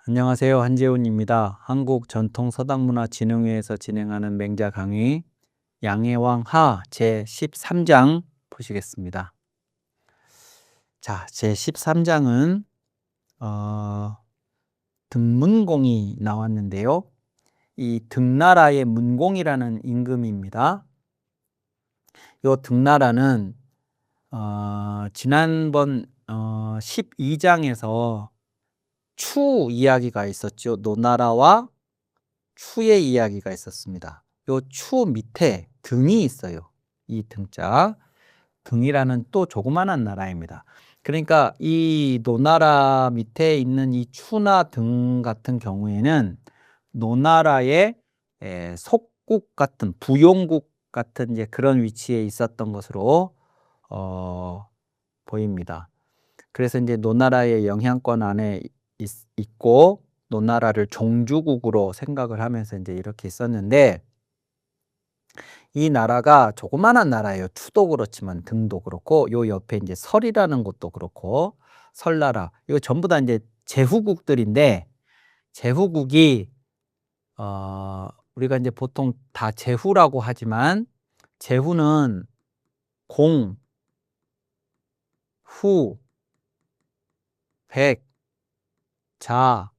안녕하세요. 한재훈입니다. 한국전통서당문화진흥회에서 진행하는 맹자 강의 양해왕 하 제13장 보시겠습니다. 자, 제13장은 등문공이 나왔는데요. 이 등나라의 문공이라는 임금입니다. 이 등나라는 지난번 12장에서 추 이야기가 있었죠. 노나라와 추의 이야기가 있었습니다. 요 추 밑에 등이 있어요. 이 등자. 등이라는 또 조그만한 나라입니다. 그러니까 이 노나라 밑에 있는 이 추나 등 같은 경우에는 노나라의 속국 같은 부용국 같은 이제 그런 위치에 있었던 것으로 보입니다. 그래서 이제 노나라의 영향권 안에 있고 노나라를 종주국으로 생각을 하면서 이제 이렇게 있었는데, 이 나라가 조그만한 나라예요. 추도 그렇지만 등도 그렇고, 요 옆에 이제 설이라는 곳도 그렇고, 설나라, 이거 전부 다 이제 제후국들인데, 제후국이 우리가 이제 보통 다 제후라고 하지만, 제후는 공, 후, 백, 자,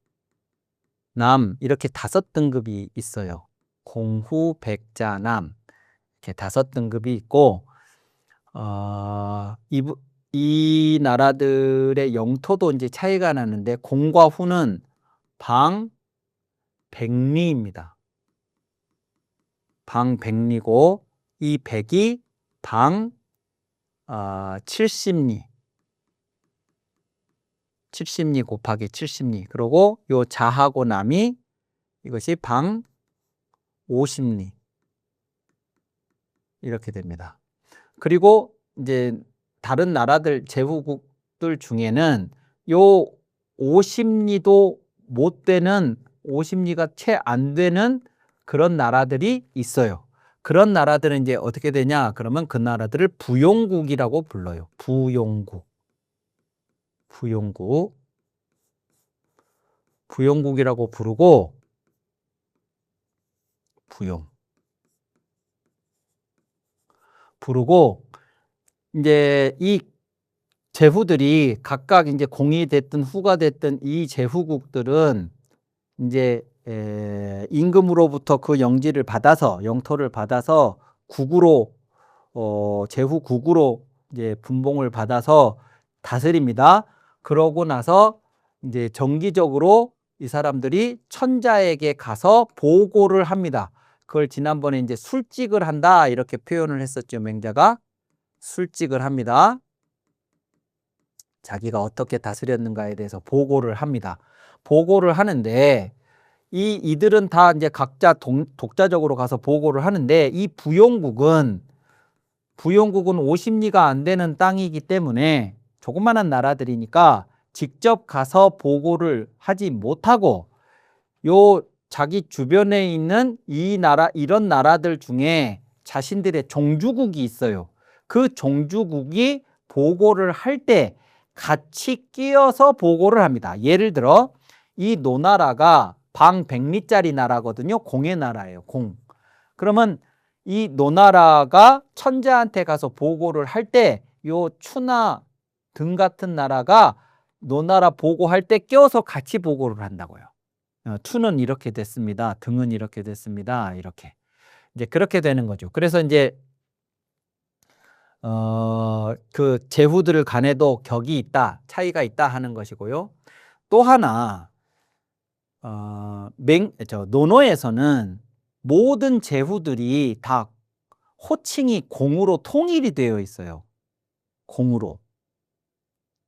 남, 이렇게 5등급이 있어요. 공후, 백자, 남, 이렇게 5등급이 있고, 이 나라들의 영토도 이제 차이가 나는데, 공과 후는 방, 백리입니다. 방, 백리고, 이 백이 방, 70리. 70리 곱하기 70리. 그리고 요 자하고 남이 이것이 방 50리. 이렇게 됩니다. 그리고 이제 다른 나라들, 제후국들 중에는 요 50리도 못 되는, 50리가 채 안 되는 그런 나라들이 있어요. 그런 나라들은 이제 어떻게 되냐? 그러면 그 나라들을 부용국이라고 불러요. 부용국. 부용국. 부용국이라고 부르고, 부르고, 이제 이 제후들이 각각 이제 공이 됐든 후가 됐든 이 제후국들은 이제 임금으로부터 그 영지를 받아서, 영토를 받아서 국으로, 제후국으로 이제 분봉을 받아서 다스립니다. 그러고 나서 이제 정기적으로 이 사람들이 천자에게 가서 보고를 합니다. 그걸 지난번에 이제 술직을 한다 이렇게 표현을 했었죠. 맹자가 술직을 합니다. 자기가 어떻게 다스렸는가에 대해서 보고를 합니다. 보고를 하는데, 이들은 다 이제 각자 독자적으로 가서 보고를 하는데, 이 부용국은 50리가 안 되는 땅이기 때문에, 조그만한 나라들이니까 직접 가서 보고를 하지 못하고, 요 자기 주변에 있는 이런 나라들 중에 자신들의 종주국이 있어요. 그 종주국이 보고를 할 때 같이 끼어서 보고를 합니다. 예를 들어 이 노나라가 방 100리짜리 나라거든요. 공의 나라예요. 공. 그러면 이 노나라가 천자한테 가서 보고를 할 때 요 추나 등 같은 나라가 노나라 보고할 때 껴서 같이 보고를 한다고요. 추는 이렇게 됐습니다. 등은 이렇게 됐습니다. 이렇게. 이제 그렇게 되는 거죠. 그래서 이제 그 제후들 간에도 격이 있다, 차이가 있다 하는 것이고요. 또 하나, 논어에서는 모든 제후들이 다 호칭이 공으로 통일이 되어 있어요. 공으로.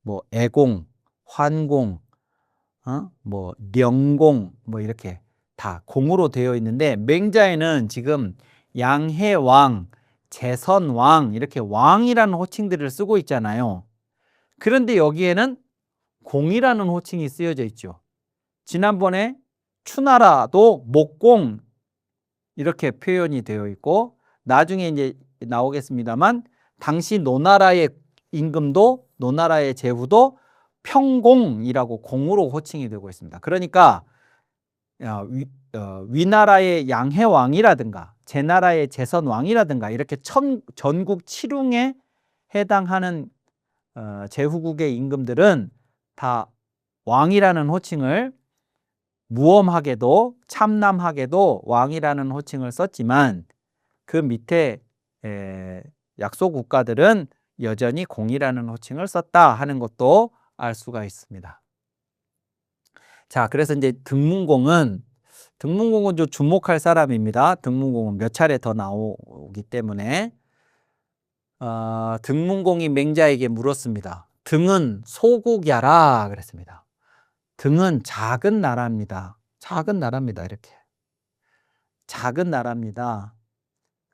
뭐 애공, 환공, 뭐 령공, 뭐 이렇게 다 공으로 되어 있는데, 맹자에는 지금 양해왕, 재선왕, 이렇게 왕이라는 호칭들을 쓰고 있잖아요. 그런데 여기에는 공이라는 호칭이 쓰여져 있죠. 지난번에 추나라도 목공 이렇게 표현이 되어 있고, 나중에 이제 나오겠습니다만 당시 노나라의 임금도, 노나라의 제후도 평공이라고 공으로 호칭이 되고 있습니다. 그러니까 위나라의 양해왕이라든가 제나라의 제선왕이라든가 이렇게 전국 칠웅에 해당하는 제후국의 임금들은 다 왕이라는 호칭을 무엄하게도 참남하게도 왕이라는 호칭을 썼지만 그 밑에 약소 국가들은 여전히 공이라는 호칭을 썼다 하는 것도 알 수가 있습니다. 자, 그래서 이제 등문공은 좀 주목할 사람입니다. 등문공은 몇 차례 더 나오기 때문에 등문공이 맹자에게 물었습니다. 등은 소국야라 그랬습니다. 등은 작은 나라입니다. 작은 나라입니다. 이렇게 작은 나라입니다.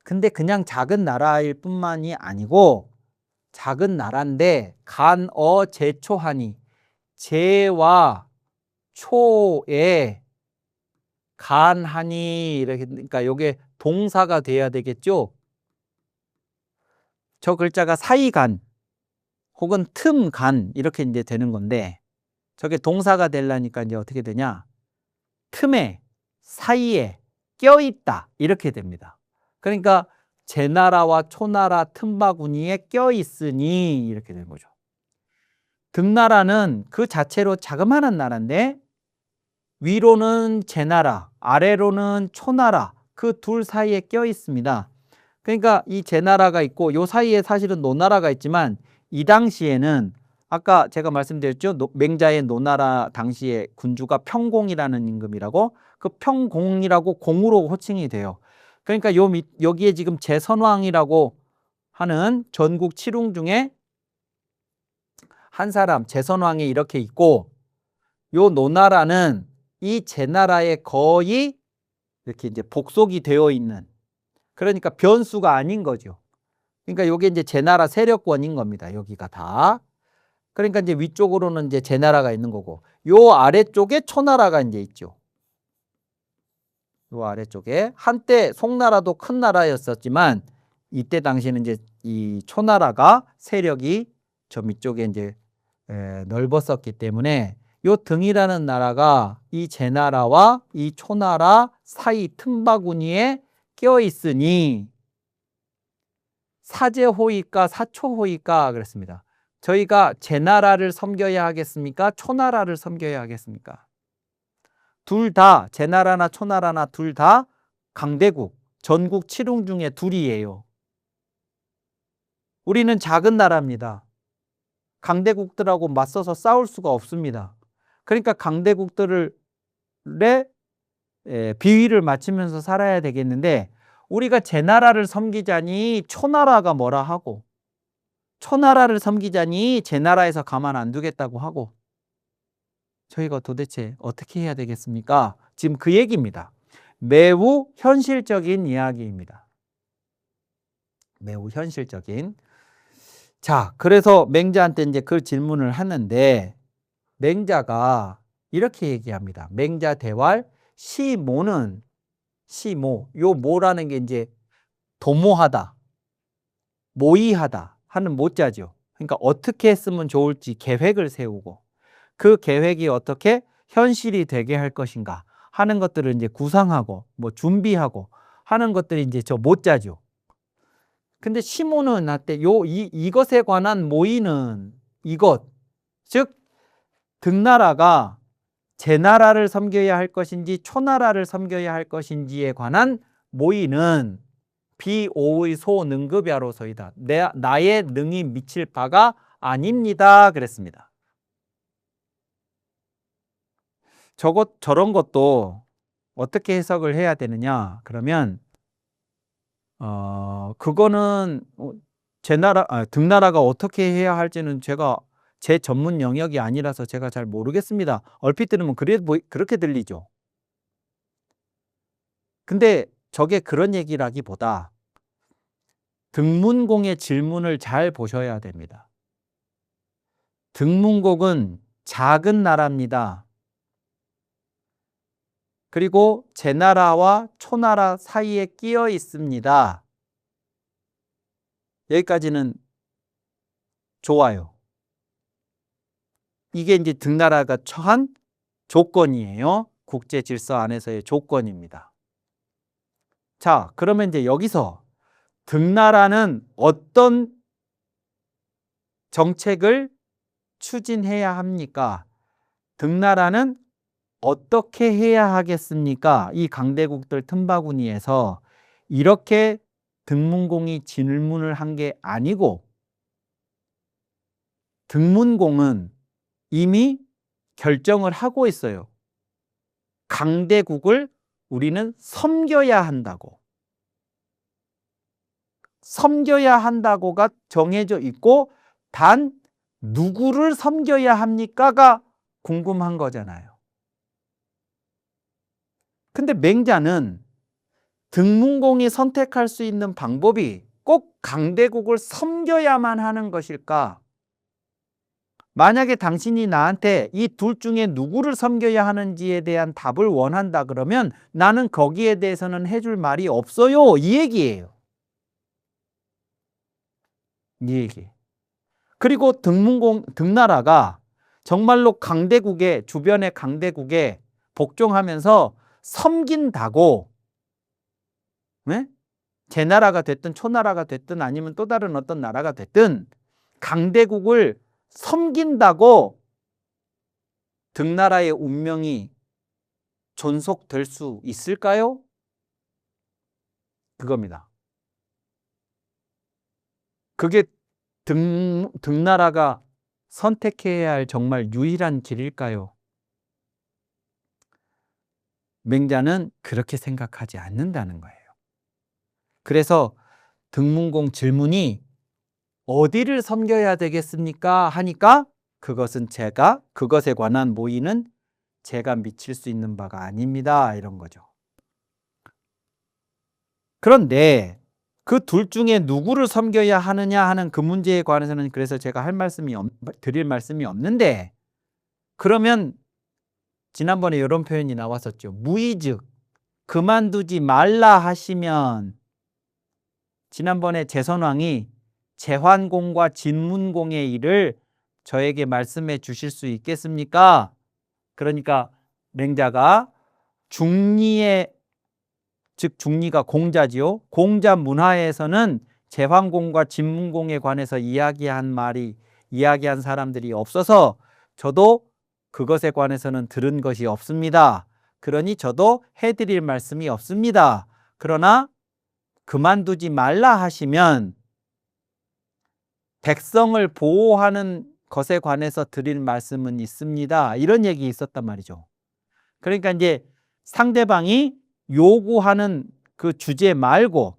근데 그냥 작은 나라일 뿐만이 아니고 작은 나라인데 간어 제초하니 제와 초에 간하니 이렇게 그러니까 이게 동사가 돼야 되겠죠. 저 글자가 사이간 혹은 틈간 이렇게 이제 되는 건데 저게 동사가 되려니까 이제 어떻게 되냐? 틈에 사이에 껴있다 이렇게 됩니다. 그러니까 제나라와 초나라 틈바구니에 껴있으니 이렇게 되는 거죠. 등나라는 그 자체로 자그마한 나라인데 위로는 제나라, 아래로는 초나라 그 둘 사이에 껴 있습니다. 그러니까 이 제나라가 있고 요 사이에 사실은 노나라가 있지만 이 당시에는 아까 제가 말씀드렸죠. 맹자의 노나라 당시에 군주가 평공이라는 임금이라고 그 평공이라고 공으로 호칭이 돼요. 그러니까 여기에 지금 제선왕이라고 하는 전국 칠웅 중에 한 사람 제선왕이 이렇게 있고 요 노나라는 이 제나라에 거의 이렇게 이제 복속이 되어 있는 그러니까 변수가 아닌 거죠. 그러니까 요게 이제 제나라 세력권인 겁니다. 여기가 다. 그러니까 이제 위쪽으로는 이제 제나라가 있는 거고 요 아래쪽에 초나라가 이제 있죠. 요 아래쪽에 한때 송나라도 큰 나라였었지만 이때 당시에는 이제 이 초나라가 세력이 저 밑쪽에 이제 넓었었기 때문에 요 등이라는 나라가 이 제나라와 이 초나라 사이 틈바구니에 껴 있으니 사제호위까 사초호위까 그랬습니다. 저희가 제나라를 섬겨야 하겠습니까? 초나라를 섬겨야 하겠습니까? 둘 다 제나라나 초나라나 둘 다 강대국, 전국 칠웅 중에 둘이에요. 우리는 작은 나라입니다. 강대국들하고 맞서서 싸울 수가 없습니다. 그러니까 강대국들의 비위를 맞추면서 살아야 되겠는데 우리가 제나라를 섬기자니 초나라가 뭐라 하고 초나라를 섬기자니 제나라에서 가만 안 두겠다고 하고 저희가 도대체 어떻게 해야 되겠습니까? 지금 그 얘기입니다. 매우 현실적인 이야기입니다. 매우 현실적인. 자, 그래서 맹자한테 이제 그 질문을 하는데 맹자가 이렇게 얘기합니다. 맹자 대활 시모는 시모, 요 모라는 게 이제 도모하다, 모의하다 하는 모자죠. 그러니까 어떻게 했으면 좋을지 계획을 세우고 그 계획이 어떻게 현실이 되게 할 것인가 하는 것들을 이제 구상하고 뭐 준비하고 하는 것들이 이제 저 모자죠. 근데 시모는 한때 이것에 관한 모의는 이것, 즉 등나라가 제나라를 섬겨야 할 것인지 초나라를 섬겨야 할 것인지에 관한 모의는 비오의 소능급야로서이다. 나의 능이 미칠 바가 아닙니다. 그랬습니다. 저런 것도 어떻게 해석을 해야 되느냐? 그러면 그거는 등나라가 어떻게 해야 할지는 제 전문 영역이 아니라서 제가 잘 모르겠습니다. 얼핏 들으면 그렇게 들리죠. 근데 저게 그런 얘기라기보다 등문공의 질문을 잘 보셔야 됩니다. 등문공은 작은 나라입니다. 그리고 제나라와 초나라 사이에 끼어 있습니다. 여기까지는 좋아요. 이게 이제 등나라가 처한 조건이에요. 국제 질서 안에서의 조건입니다. 자, 그러면 이제 여기서 등나라는 어떤 정책을 추진해야 합니까? 등나라는 어떻게 해야 하겠습니까? 이 강대국들 틈바구니에서 이렇게 등문공이 질문을 한 게 아니고 등문공은 이미 결정을 하고 있어요. 강대국을 우리는 섬겨야 한다고. 섬겨야 한다고가 정해져 있고 단 누구를 섬겨야 합니까가 궁금한 거잖아요. 근데 맹자는 등문공이 선택할 수 있는 방법이 꼭 강대국을 섬겨야만 하는 것일까? 만약에 당신이 나한테 이 둘 중에 누구를 섬겨야 하는지에 대한 답을 원한다 그러면 나는 거기에 대해서는 해줄 말이 없어요. 이 얘기예요. 이 얘기. 그리고 등나라가 정말로 강대국에 주변의 강대국에 복종하면서 섬긴다고, 네? 제 나라가 됐든 초나라가 됐든 아니면 또 다른 어떤 나라가 됐든 강대국을 섬긴다고 등나라의 운명이 존속될 수 있을까요? 그겁니다. 그게 등나라가 선택해야 할 정말 유일한 길일까요? 맹자는 그렇게 생각하지 않는다는 거예요. 그래서 등문공 질문이 어디를 섬겨야 되겠습니까? 하니까 그것은 그것에 관한 모의는 제가 미칠 수 있는 바가 아닙니다. 이런 거죠. 그런데 그 둘 중에 누구를 섬겨야 하느냐 하는 그 문제에 관해서는 그래서 제가 드릴 말씀이 없는데, 그러면 지난번에 이런 표현이 나왔었죠. 무의즉 그만두지 말라 하시면, 지난번에 제선왕이 제환공과 진문공의 일을 저에게 말씀해 주실 수 있겠습니까? 그러니까 맹자가 즉 중리가 공자지요. 공자 문화에서는 제환공과 진문공에 관해서 이야기한 사람들이 없어서 저도 그것에 관해서는 들은 것이 없습니다. 그러니 저도 해드릴 말씀이 없습니다. 그러나 그만두지 말라 하시면 백성을 보호하는 것에 관해서 드릴 말씀은 있습니다. 이런 얘기 있었단 말이죠. 그러니까 이제 상대방이 요구하는 그 주제 말고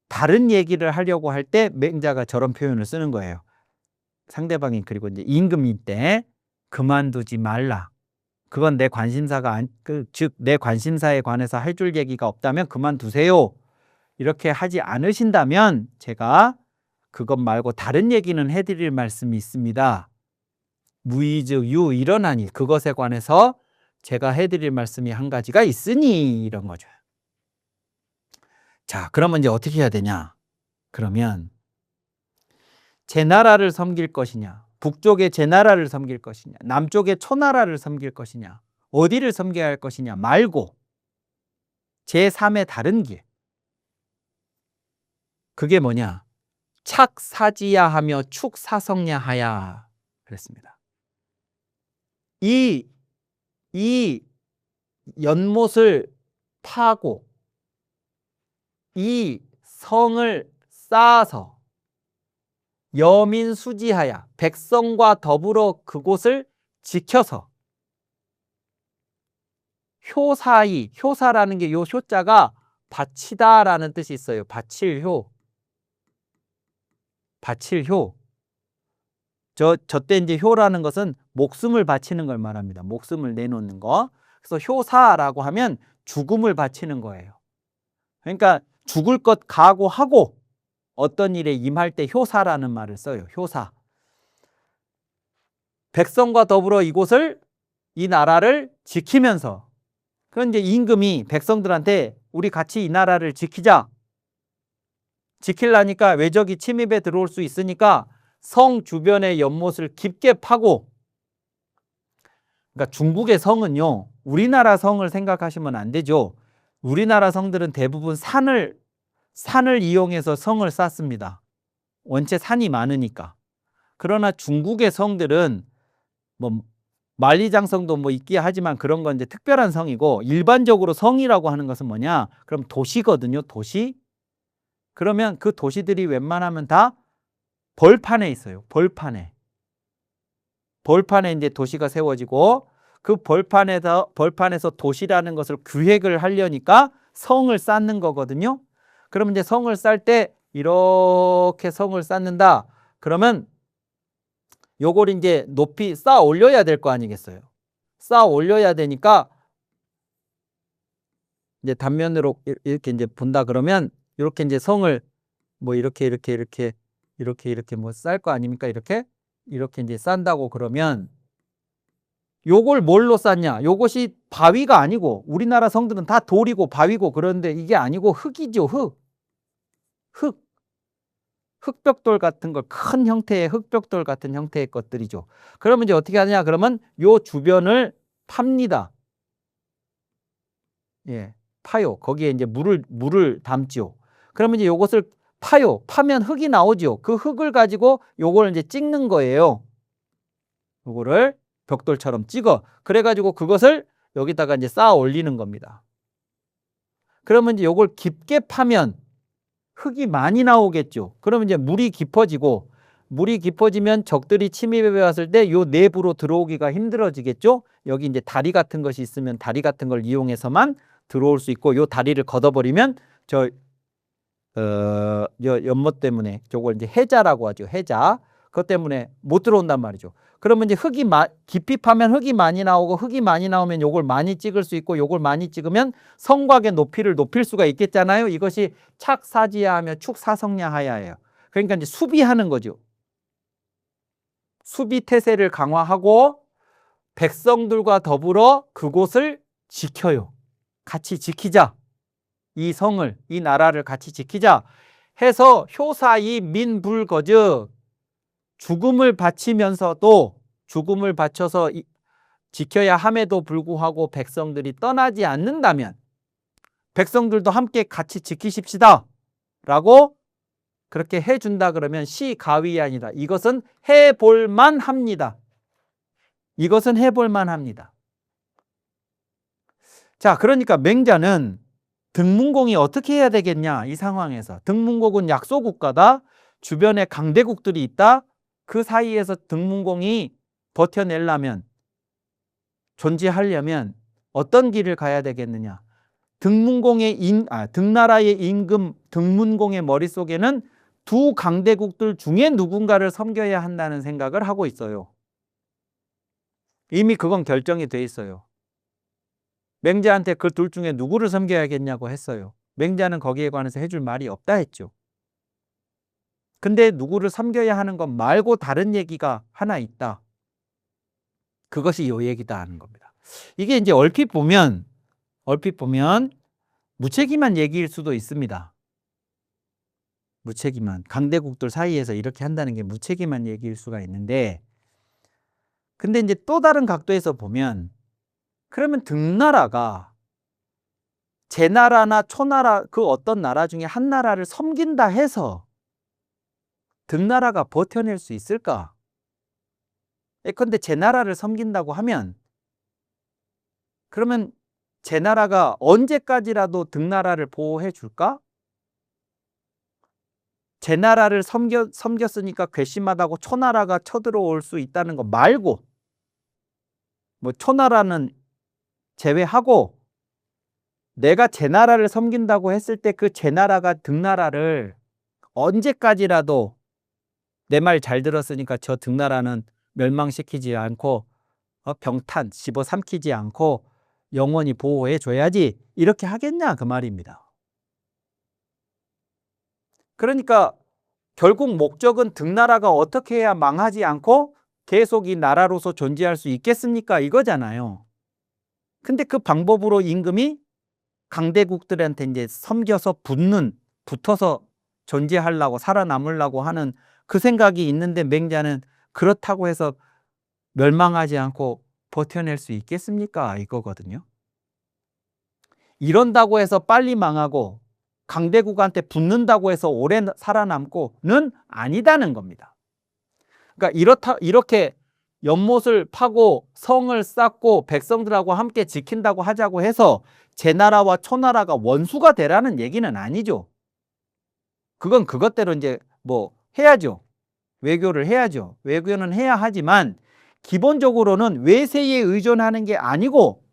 다른 얘기를 하려고 할 때 맹자가 저런 표현을 쓰는 거예요. 상대방이 그리고 이제 임금일 때 그만두지 말라. 그건 내 관심사가 즉 내 관심사에 관해서 할 줄 얘기가 없다면 그만두세요. 이렇게 하지 않으신다면 제가 그것 말고 다른 얘기는 해드릴 말씀이 있습니다. 무의즉 유 일어나니 그것에 관해서 제가 해드릴 말씀이 한 가지가 있으니 이런 거죠. 자, 그러면 이제 어떻게 해야 되냐? 그러면 제 나라를 섬길 것이냐? 북쪽의 제 나라를 섬길 것이냐? 남쪽의 초나라를 섬길 것이냐? 어디를 섬겨야 할 것이냐? 말고 제3의 다른 길. 그게 뭐냐? 착사지야 하며 축사성야 하야 그랬습니다. 이 연못을 파고 이 성을 쌓아서 여민수지하야 백성과 더불어 그곳을 지켜서 효사라는 게 요 효자가 바치다라는 뜻이 있어요. 바칠 효. 저때 이제 효라는 것은 목숨을 바치는 걸 말합니다. 목숨을 내놓는 거. 그래서 효사라고 하면 죽음을 바치는 거예요. 그러니까 죽을 것 각오하고 어떤 일에 임할 때 효사라는 말을 써요. 효사. 백성과 더불어 이 나라를 지키면서, 그건 이제 임금이 백성들한테 우리 같이 이 나라를 지키자. 지키려니까 외적이 침입해 들어올 수 있으니까 성 주변의 연못을 깊게 파고 그러니까 중국의 성은요, 우리나라 성을 생각하시면 안 되죠. 우리나라 성들은 대부분 산을 이용해서 성을 쌓습니다. 원체 산이 많으니까. 그러나 중국의 성들은 뭐 만리장성도 뭐 있긴 하지만 그런 건 이제 특별한 성이고, 일반적으로 성이라고 하는 것은 뭐냐? 그럼 도시거든요. 도시. 그러면 그 도시들이 웬만하면 다 벌판에 있어요. 벌판에 이제 도시가 세워지고, 그 벌판에서 도시라는 것을 기획을 하려니까 성을 쌓는 거거든요. 그러면 이제 성을 쌓을 때 이렇게 성을 쌓는다. 그러면 요걸 이제 높이 쌓아 올려야 될 거 아니겠어요. 쌓아 올려야 되니까 이제 단면으로 이렇게 이제 본다 그러면 이렇게 이제 성을 뭐 이렇게 뭐 쌓을 거 아닙니까? 이렇게 이제 쌓는다고 그러면 요걸 뭘로 쌓냐? 요것이 바위가 아니고, 우리나라 성들은 다 돌이고 바위고 그런데 이게 아니고 흙이죠. 흙. 흙벽돌 같은 걸, 큰 형태의 흙벽돌 같은 형태의 것들이죠. 그러면 이제 어떻게 하냐? 그러면 요 주변을 팝니다. 예, 파요. 거기에 이제 물을 담지요. 그러면 이제 요것을 파요. 파면 흙이 나오죠. 그 흙을 가지고 요걸 이제 찍는 거예요. 요거를 벽돌처럼 찍어. 그래가지고 그것을 여기다가 이제 쌓아 올리는 겁니다. 그러면 이제 요걸 깊게 파면 흙이 많이 나오겠죠. 그러면 이제 물이 깊어지면 적들이 침입해 왔을 때 요 내부로 들어오기가 힘들어지겠죠. 여기 이제 다리 같은 것이 있으면 다리 같은 걸 이용해서만 들어올 수 있고, 요 다리를 걷어버리면 연못 때문에 저걸 이제 해자라고 하죠. 해자. 그것 때문에 못 들어온단 말이죠. 그러면 이제 깊이 파면 흙이 많이 나오고, 흙이 많이 나오면 요걸 많이 찍을 수 있고, 요걸 많이 찍으면 성곽의 높이를 높일 수가 있겠잖아요. 이것이 착사지야하며 축사성야하야예요. 그러니까 이제 수비하는 거죠. 수비 태세를 강화하고 백성들과 더불어 그곳을 지켜요. 같이 지키자. 이 성을, 이 나라를 같이 지키자 해서 효사이 민불거즉, 죽음을 바치면서도, 죽음을 바쳐서 지켜야 함에도 불구하고 백성들이 떠나지 않는다면 백성들도 함께 같이 지키십시다 라고 그렇게 해준다 그러면 시가위 아니다. 이것은 해볼만 합니다. 이것은 해볼만 합니다. 자, 그러니까 맹자는 등문공이 어떻게 해야 되겠냐? 이 상황에서 등문공은 약소국가다. 주변에 강대국들이 있다. 그 사이에서 등문공이 버텨내려면, 존재하려면 어떤 길을 가야 되겠느냐? 등나라의 임금 등문공의 머릿속에는 두 강대국들 중에 누군가를 섬겨야 한다는 생각을 하고 있어요. 이미 그건 결정이 돼 있어요. 맹자한테 그 둘 중에 누구를 섬겨야겠냐고 했어요. 맹자는 거기에 관해서 해줄 말이 없다 했죠. 근데 누구를 섬겨야 하는 것 말고 다른 얘기가 하나 있다. 그것이 요 얘기다 하는 겁니다. 이게 이제 얼핏 보면 무책임한 얘기일 수도 있습니다. 무책임한, 강대국들 사이에서 이렇게 한다는 게 무책임한 얘기일 수가 있는데, 근데 이제 또 다른 각도에서 보면, 그러면 등나라가 제나라나 초나라 그 어떤 나라 중에 한 나라를 섬긴다 해서 등나라가 버텨낼 수 있을까? 예컨대 제나라를 섬긴다고 하면, 그러면 제나라가 언제까지라도 등나라를 보호해 줄까? 제나라를 섬겼으니까 괘씸하다고 초나라가 쳐들어올 수 있다는 거 말고, 뭐 초나라는 제외하고 내가 제나라를 섬긴다고 했을 때 그 제나라가 등나라를 언제까지라도 내 말 잘 들었으니까 저 등나라는 멸망시키지 않고 병탄 집어삼키지 않고 영원히 보호해 줘야지, 이렇게 하겠냐 그 말입니다. 그러니까 결국 목적은 등나라가 어떻게 해야 망하지 않고 계속 이 나라로서 존재할 수 있겠습니까? 이거잖아요. 근데 그 방법으로 임금이 강대국들한테 이제 섬겨서 붙어서 존재하려고, 살아남으려고 하는 그 생각이 있는데, 맹자는 그렇다고 해서 멸망하지 않고 버텨낼 수 있겠습니까? 이거거든요. 이런다고 해서 빨리 망하고 강대국한테 붙는다고 해서 오래 살아남고는 아니다는 겁니다. 그러니까 이렇게 연못을 파고 성을 쌓고 백성들하고 함께 지킨다고 하자고 해서 제 나라와 초나라가 원수가 되라는 얘기는 아니죠. 그건 그것대로 이제 뭐 해야죠. 외교를 해야죠. 외교는 해야 하지만 기본적으로는 외세에 의존하는 게 아니고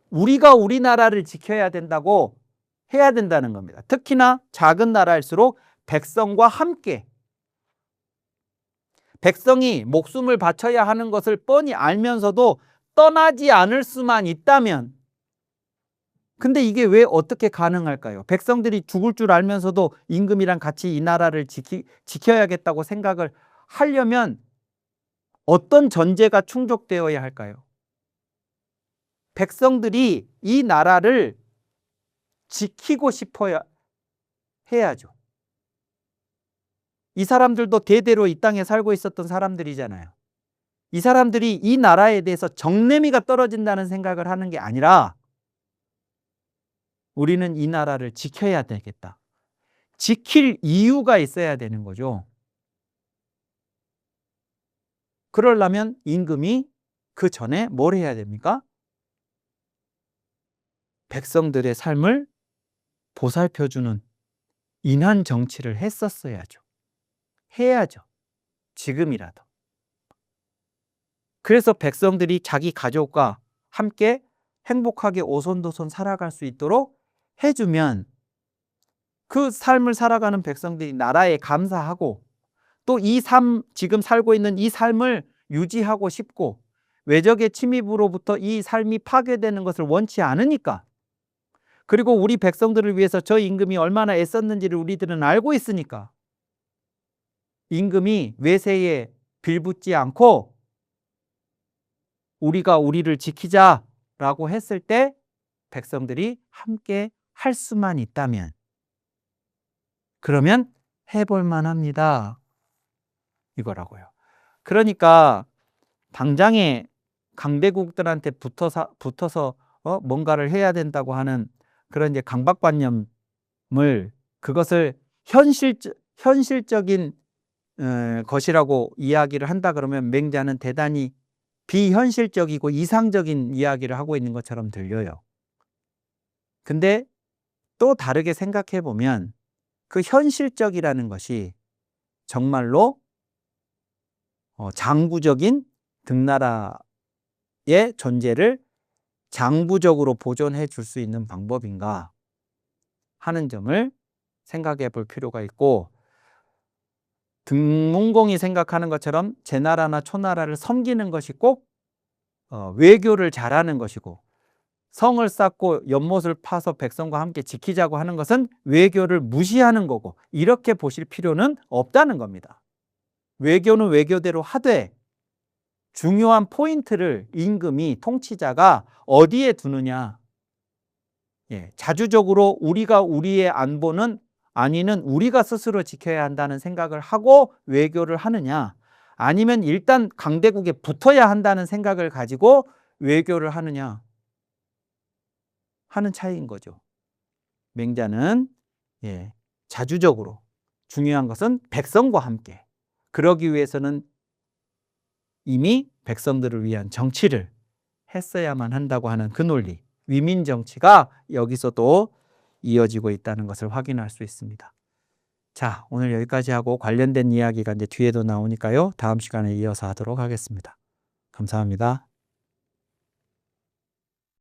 우리가 우리나라를 지켜야 된다고 해야 된다는 겁니다. 특히나 작은 나라일수록 백성과 함께, 백성이 목숨을 바쳐야 하는 것을 뻔히 알면서도 떠나지 않을 수만 있다면, 근데 이게 왜 어떻게 가능할까요? 백성들이 죽을 줄 알면서도 임금이랑 같이 이 나라를 지켜야겠다고 생각을 하려면 어떤 전제가 충족되어야 할까요? 백성들이 이 나라를 지키고 싶어야 해야죠. 이 사람들도 대대로 이 땅에 살고 있었던 사람들이잖아요. 이 사람들이 이 나라에 대해서 정내미가 떨어진다는 생각을 하는 게 아니라 우리는 이 나라를 지켜야 되겠다. 지킬 이유가 있어야 되는 거죠. 그러려면 임금이 그 전에 뭘 해야 됩니까? 백성들의 삶을 보살펴주는 인한 정치를 했었어야죠. 해야죠. 지금이라도. 그래서 백성들이 자기 가족과 함께 행복하게 오손도손 살아갈 수 있도록 해주면 그 삶을 살아가는 백성들이 나라에 감사하고 또 이 삶, 지금 살고 있는 이 삶을 유지하고 싶고 외적의 침입으로부터 이 삶이 파괴되는 것을 원치 않으니까, 그리고 우리 백성들을 위해서 저 임금이 얼마나 애썼는지를 우리들은 알고 있으니까 임금이 외세에 빌붙지 않고 우리가 우리를 지키자라고 했을 때 백성들이 함께 할 수만 있다면 그러면 해볼 만합니다. 이거라고요. 그러니까 당장에 강대국들한테 붙어서 뭔가를 해야 된다고 하는 그런 이제 강박관념을, 그것을 현실적인 것이라고 이야기를 한다 그러면 맹자는 대단히 비현실적이고 이상적인 이야기를 하고 있는 것처럼 들려요. 근데 또 다르게 생각해 보면 그 현실적이라는 것이 정말로 장구적인 등나라의 존재를 장부적으로 보존해 줄 수 있는 방법인가 하는 점을 생각해 볼 필요가 있고, 등문공이 생각하는 것처럼 제 나라나 초나라를 섬기는 것이 꼭 외교를 잘하는 것이고, 성을 쌓고 연못을 파서 백성과 함께 지키자고 하는 것은 외교를 무시하는 거고, 이렇게 보실 필요는 없다는 겁니다. 외교는 외교대로 하되 중요한 포인트를 임금이, 통치자가 어디에 두느냐, 자주적으로 우리가 우리의 안보는 아니는 우리가 스스로 지켜야 한다는 생각을 하고 외교를 하느냐, 아니면 일단 강대국에 붙어야 한다는 생각을 가지고 외교를 하느냐 하는 차이인 거죠. 맹자는 자주적으로 중요한 것은 백성과 함께, 그러기 위해서는 이미 백성들을 위한 정치를 했어야만 한다고 하는 그 논리, 위민 정치가 여기서도 이어지고 있다는 것을 확인할 수 있습니다. 자, 오늘 여기까지 하고 관련된 이야기가 이제 뒤에도 나오니까요. 다음 시간에 이어서 하도록 하겠습니다. 감사합니다.